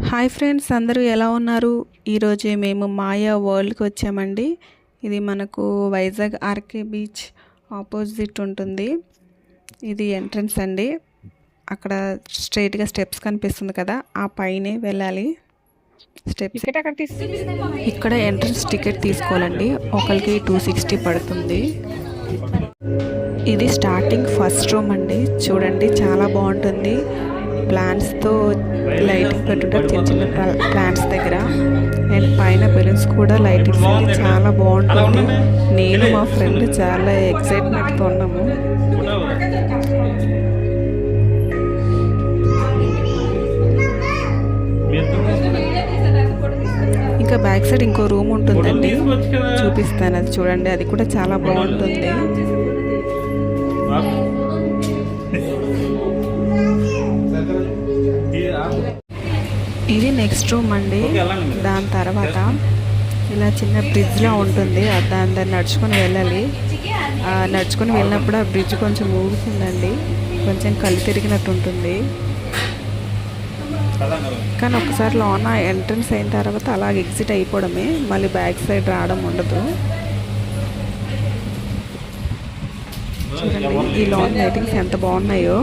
Hi friends, అందరూ ఎలా ఉన్నారు? ఈరోజు మేము మాయా వరల్డ్కి వచ్చామండి. ఇది మనకు వైజాగ్ ఆర్కే బీచ్ ఆపోజిట్ ఉంటుంది. ఇది ఎంట్రన్స్ అండి. అక్కడ స్ట్రైట్గా స్టెప్స్ కనిపిస్తుంది కదా, ఆ పైనే వెళ్ళాలి. స్టెప్స్ ఇక్కడ ఎంట్రన్స్ టికెట్ తీసుకోవాలండి. ఒకరికి 260 పడుతుంది. ఇది స్టార్టింగ్ ఫస్ట్ రూమ్ అండి. చూడండి, చాలా బాగుంటుంది. ప్లాంట్స్తో లైటింగ్ పెట్టుంటారు, చిన్న చిన్న ప్లాంట్స్ దగ్గర. అండ్ పైన బెలూన్స్ కూడా లైటింగ్స్ చాలా బాగుంటుంది. నేను మా ఫ్రెండ్ చాలా ఎక్సైట్మెంట్తో ఉన్నాము. ఇంకా బ్యాక్ సైడ్ ఇంకో రూమ్ ఉంటుందండి, చూపిస్తాను. అది చూడండి, అది కూడా చాలా బాగుంటుంది. ఇది నెక్స్ట్ రూమ్ అండి. దాని తర్వాత ఇలా చిన్న బ్రిడ్జ్లా ఉంటుంది, దాని నడుచుకొని వెళ్ళాలి. నడుచుకొని వెళ్ళినప్పుడు ఆ బ్రిడ్జ్ కొంచెం ఊగుతుందండి, కొంచెం కళ్ళు తిరిగినట్టు ఉంటుంది. కానీ ఒకసారి లోన ఎంట్రన్స్ అయిన తర్వాత అలాగ ఎగ్జిట్ అయిపోవడమే, మళ్ళీ బ్యాక్ సైడ్ రావడం ఉండదు. చూడండి, ఈ లోన్ లైటింగ్స్ ఎంత బాగున్నాయో.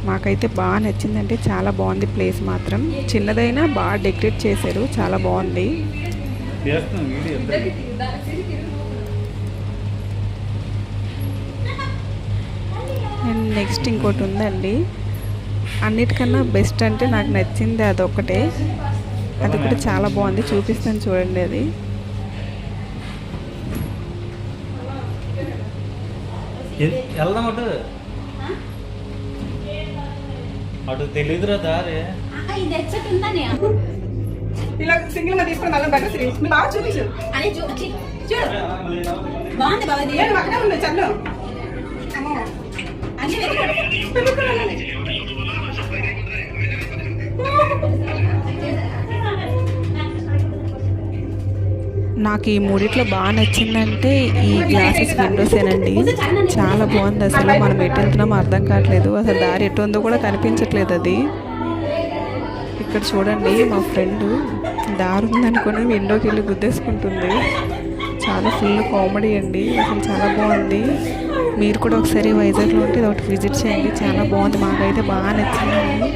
మాకైతే బాగా నచ్చిందంటే చాలా బాగుంది. ప్లేస్ మాత్రం చిన్నదైనా బాగా డెకరేట్ చేశారు, చాలా బాగుంది. అండ్ నెక్స్ట్ ఇంకోటి ఉందండి, అన్నిటికన్నా బెస్ట్ అంటే నాకు నచ్చింది అదొకటే. అది కూడా చాలా బాగుంది, చూపిస్తాను చూడండి. అది అటు తెలియదురా దారే ఇలా సింగిల్ గా తీసుకుని మళ్ళీ బయట బాగా చూపించు బాగుంది బాగా అక్కడే ఉంది చల్లు. నాకు ఈ మూడిట్లో బాగా నచ్చిందంటే ఈ గ్లాసెస్ విండోసేనండి. చాలా బాగుంది. అసలు మనం ఎటు వెళ్తున్నామో అర్థం కావట్లేదు, అసలు దారి ఎటు ఉందో కూడా కనిపించట్లేదు. అది ఇక్కడ చూడండి, మా ఫ్రెండ్ దారి ఉందనుకుని విండోకి వెళ్ళి గుద్దేసుకుంటుంది. చాలా ఫుల్ కామెడీ అండి, అసలు చాలా బాగుంది. మీరు కూడా ఒకసారి వైజాగ్లో ఉంటే ఒకటి విజిట్ చేయండి, చాలా బాగుంది. మాకైతే బాగా నచ్చిందండి.